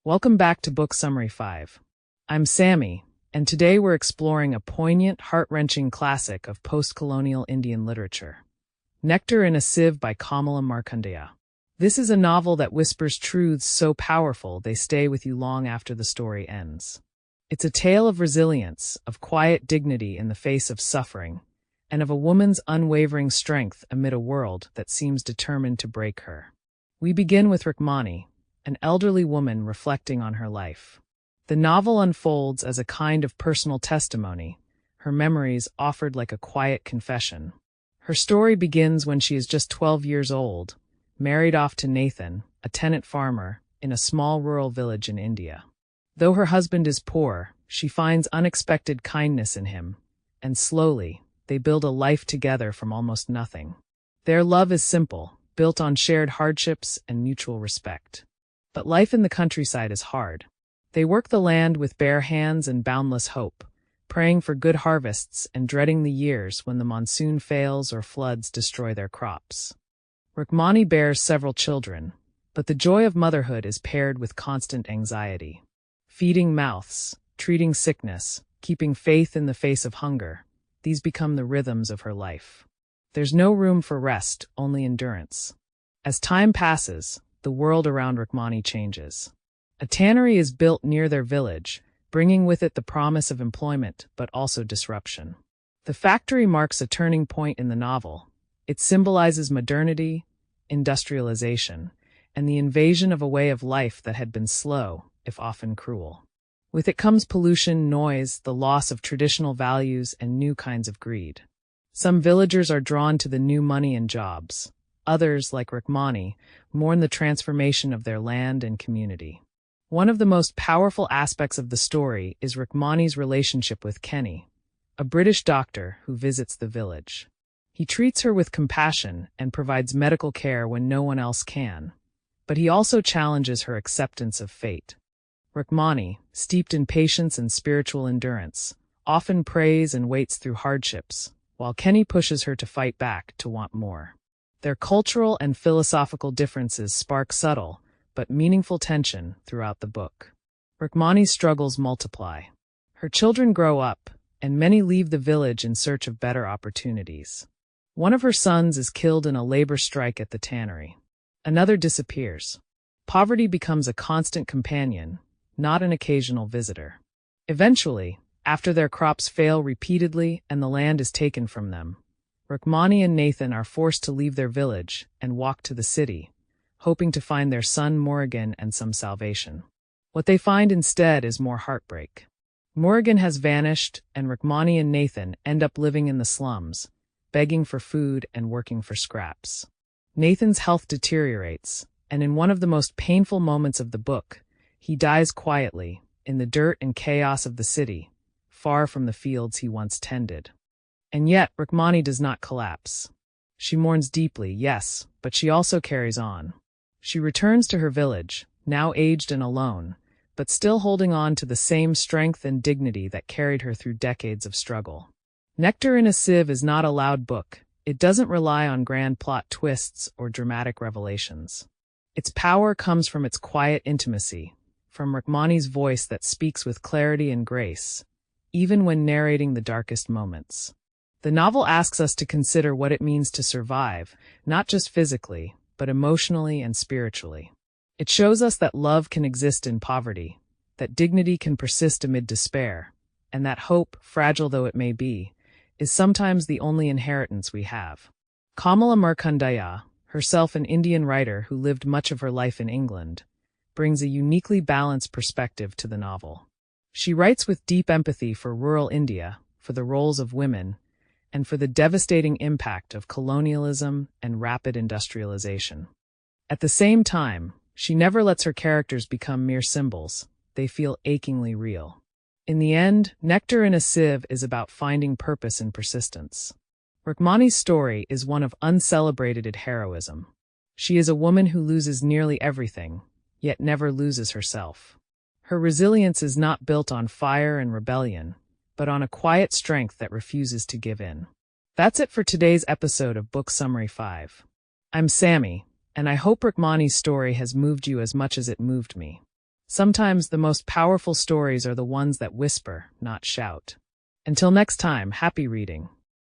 Welcome back to Book Summary 5. I'm Sammy, and today we're exploring a poignant, heart-wrenching classic of post-colonial Indian literature, NectarInASieve by Kamala Markandaya. This is a novel that whispers truths so powerful they stay with you long after the story ends. It's a tale of resilience, of quiet dignity in the face of suffering, and of a woman's unwavering strength amid a world that seems determined to break her. We begin with Rukmani, an elderly woman reflecting on her life. The novel unfolds as a kind of personal testimony, her memories offered like a quiet confession. Her story begins when she is just 12 years old, married off to Nathan, a tenant farmer, in a small rural village in India. Though her husband is poor, she finds unexpected kindness in him, and slowly, they build a life together from almost nothing. Their love is simple, built on shared hardships and mutual respect. But life in the countryside is hard. They work the land with bare hands and boundless hope, praying for good harvests and dreading the years when the monsoon fails or floods destroy their crops. Rukmani bears several children, but the joy of motherhood is paired with constant anxiety. Feeding mouths, treating sickness, keeping faith in the face of hunger, these become the rhythms of her life. There's no room for rest, only endurance. As time passes, the world around Rukmani changes. A tannery is built near their village, bringing with it the promise of employment but also disruption. The factory marks a turning point in the novel. It symbolizes modernity, industrialization, and the invasion of a way of life that had been slow, if often cruel. With it comes pollution, noise, the loss of traditional values, and new kinds of greed. Some villagers are drawn to the new money and jobs. Others, like Rukmani, mourn the transformation of their land and community. One of the most powerful aspects of the story is Rukmani's relationship with Kenny, a British doctor who visits the village. He treats her with compassion and provides medical care when no one else can, but he also challenges her acceptance of fate. Rukmani, steeped in patience and spiritual endurance, often prays and waits through hardships, while Kenny pushes her to fight back, to want more. Their cultural and philosophical differences spark subtle, but meaningful tension throughout the book. Rukmani's struggles multiply. Her children grow up, and many leave the village in search of better opportunities. One of her sons is killed in a labor strike at the tannery. Another disappears. Poverty becomes a constant companion, not an occasional visitor. Eventually, after their crops fail repeatedly and the land is taken from them, Rukmani and Nathan are forced to leave their village and walk to the city, hoping to find their son Morrigan and some salvation. What they find instead is more heartbreak. Morrigan has vanished, and Rukmani and Nathan end up living in the slums, begging for food and working for scraps. Nathan's health deteriorates, and in one of the most painful moments of the book, he dies quietly, in the dirt and chaos of the city, far from the fields he once tended. And yet, Rukmani does not collapse. She mourns deeply, yes, but she also carries on. She returns to her village, now aged and alone, but still holding on to the same strength and dignity that carried her through decades of struggle. NectarInASieve is not a loud book. It doesn't rely on grand plot twists or dramatic revelations. Its power comes from its quiet intimacy, from Rukmani's voice that speaks with clarity and grace, even when narrating the darkest moments. The novel asks us to consider what it means to survive, not just physically, but emotionally and spiritually. It shows us that love can exist in poverty, that dignity can persist amid despair, and that hope, fragile though it may be, is sometimes the only inheritance we have. Kamala Markandaya, herself an Indian writer who lived much of her life in England, brings a uniquely balanced perspective to the novel. She writes with deep empathy for rural India, for the roles of women, and for the devastating impact of colonialism and rapid industrialization. At the same time, she never lets her characters become mere symbols. They feel achingly real. In the end, NectarInASieve is about finding purpose and persistence. Rukmani's story is one of uncelebrated heroism. She is a woman who loses nearly everything, yet never loses herself. Her resilience is not built on fire and rebellion, but on a quiet strength that refuses to give in. That's it for today's episode of Book Summary 5. I'm Sammy, and I hope Rukmani's story has moved you as much as it moved me. Sometimes the most powerful stories are the ones that whisper, not shout. Until next time, happy reading.